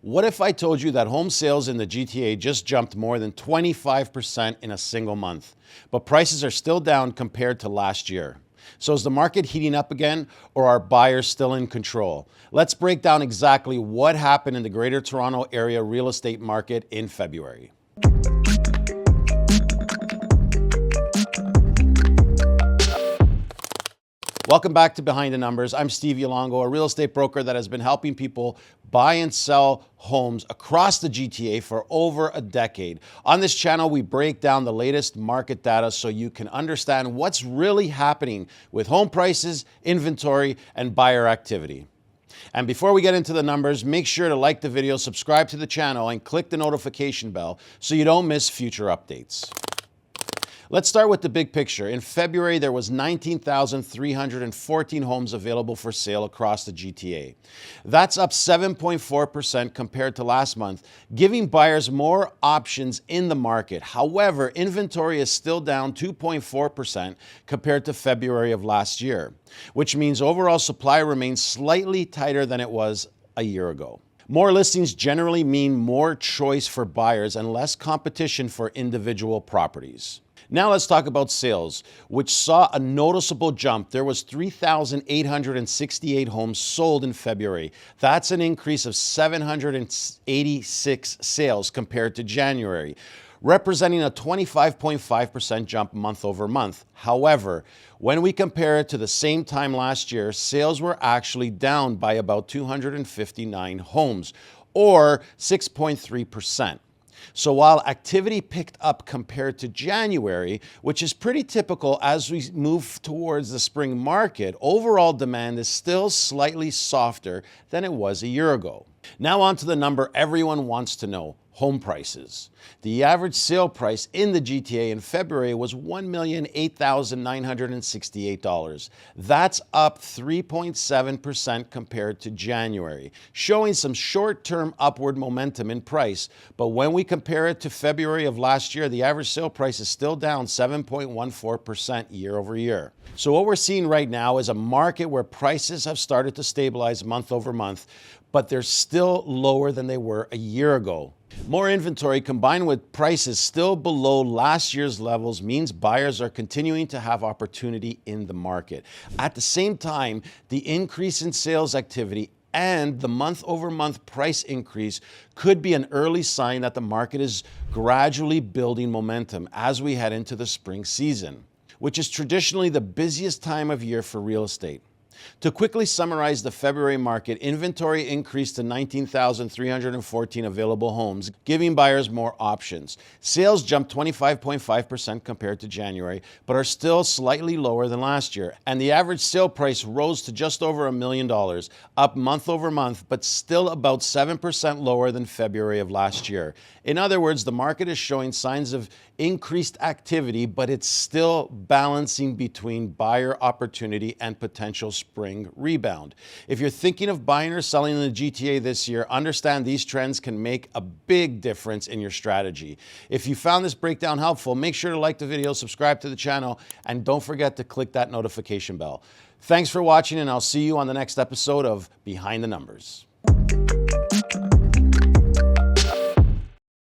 What if I told you that home sales in the GTA just jumped more than 25% in a single month, but prices are still down compared to last year? So is the market heating up again, or are buyers still in control? Let's break down exactly what happened in the Greater Toronto Area real estate market in February. Welcome back to Behind the Numbers. I'm Steve Ialongo, a real estate broker that has been helping people buy and sell homes across the GTA for over a decade. On this channel, we break down the latest market data so you can understand what's really happening with home prices, inventory, and buyer activity. And before we get into the numbers, make sure to like the video, subscribe to the channel, and click the notification bell so you don't miss future updates. Let's start with the big picture. In February, there was 19,314 homes available for sale across the GTA. That's up 7.4% compared to last month, giving buyers more options in the market. However, inventory is still down 2.4% compared to February of last year, which means overall supply remains slightly tighter than it was a year ago. More listings generally mean more choice for buyers and less competition for individual properties. Now let's talk about sales, which saw a noticeable jump. There was 3,868 homes sold in February. That's an increase of 786 sales compared to January, representing a 25.5% jump month over month. However, when we compare it to the same time last year, sales were actually down by about 259 homes, or 6.3%. So while activity picked up compared to January, which is pretty typical as we move towards the spring market, overall demand is still slightly softer than it was a year ago. Now on to the number everyone wants to know: home prices. The average sale price in the GTA in February was $1,008,968. That's up 3.7% compared to January, showing some short-term upward momentum in price. But when we compare it to February of last year, the average sale price is still down 7.14% year over year. So what we're seeing right now is a market where prices have started to stabilize month over month, but they're still lower than they were a year ago. More inventory combined with prices still below last year's levels means buyers are continuing to have opportunity in the market. At the same time, the increase in sales activity and the month-over-month price increase could be an early sign that the market is gradually building momentum as we head into the spring season, which is traditionally the busiest time of year for real estate. To quickly summarize the February market, inventory increased to 19,314 available homes, giving buyers more options. Sales jumped 25.5% compared to January, but are still slightly lower than last year. And the average sale price rose to just over $1 million, up month over month, but still about 7% lower than February of last year. In other words, the market is showing signs of increased activity, but it's still balancing between buyer opportunity and potential spring rebound. If you're thinking of buying or selling in the GTA this year, understand these trends can make a big difference in your strategy. If you found this breakdown helpful, make sure to like the video, subscribe to the channel, and don't forget to click that notification bell. Thanks for watching, and I'll see you on the next episode of Behind the Numbers.